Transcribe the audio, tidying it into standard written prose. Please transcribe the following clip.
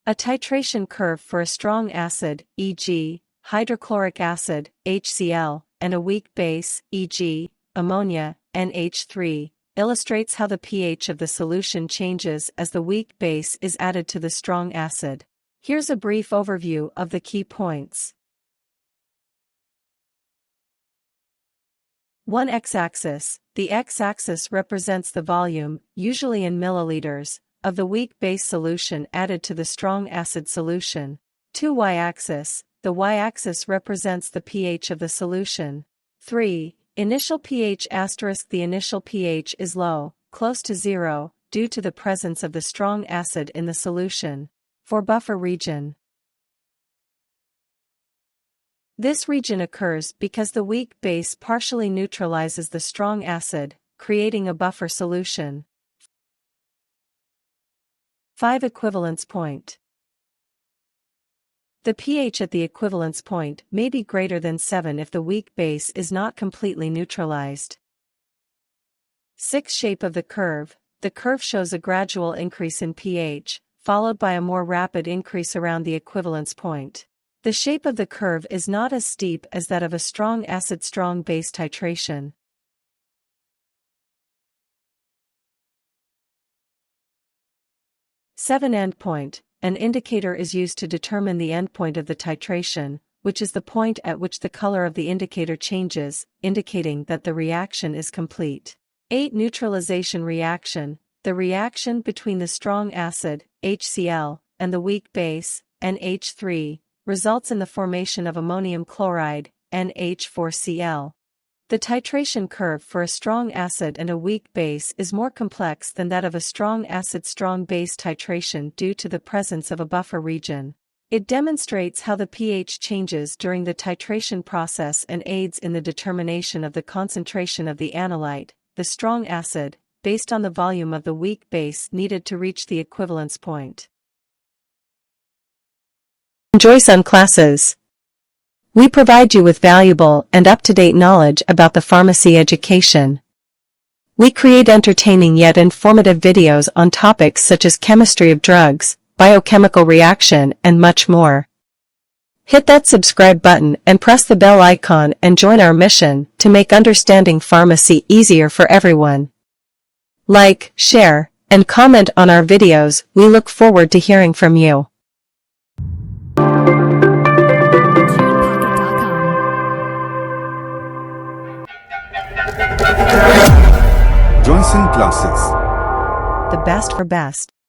A titration curve for a strong acid, e.g., hydrochloric acid, HCl, and a weak base, e.g., ammonia, NH3, illustrates how the pH of the solution changes as the weak base is added to the strong acid. Here's a brief overview of the key points. 1. X-axis. The x-axis represents the volume, usually in milliliters, of the weak base solution added to the strong acid solution. 2. Y-axis. The y-axis represents the pH of the solution. 3. Initial pH*. The initial pH is low, close to zero, due to the presence of the strong acid in the solution. 4. Buffer region. This region occurs because the weak base partially neutralizes the strong acid, creating a buffer solution. 5. Equivalence point. The pH at the equivalence point may be greater than 7 if the weak base is not completely neutralized. 6. Shape of the curve. The curve shows a gradual increase in pH, followed by a more rapid increase around the equivalence point. The shape of the curve is not as steep as that of a strong acid-strong base titration. 7. Endpoint. An indicator is used to determine the endpoint of the titration, which is the point at which the color of the indicator changes, indicating that the reaction is complete. 8. Neutralization reaction. The reaction between the strong acid, HCl, and the weak base, NH3, results in the formation of ammonium chloride, NH4Cl. The titration curve for a strong acid and a weak base is more complex than that of a strong acid-strong base titration due to the presence of a buffer region. It demonstrates how the pH changes during the titration process and aids in the determination of the concentration of the analyte, the strong acid, based on the volume of the weak base needed to reach the equivalence point. Enjoy some classes. We provide you with valuable and up-to-date knowledge about the pharmacy education. We create entertaining yet informative videos on topics such as chemistry of drugs, biochemical reaction, and much more. Hit that subscribe button and press the bell icon and join our mission to make understanding pharmacy easier for everyone. Like, share, and comment on our videos. We look forward to hearing from you. Johnson Classes. The best for best.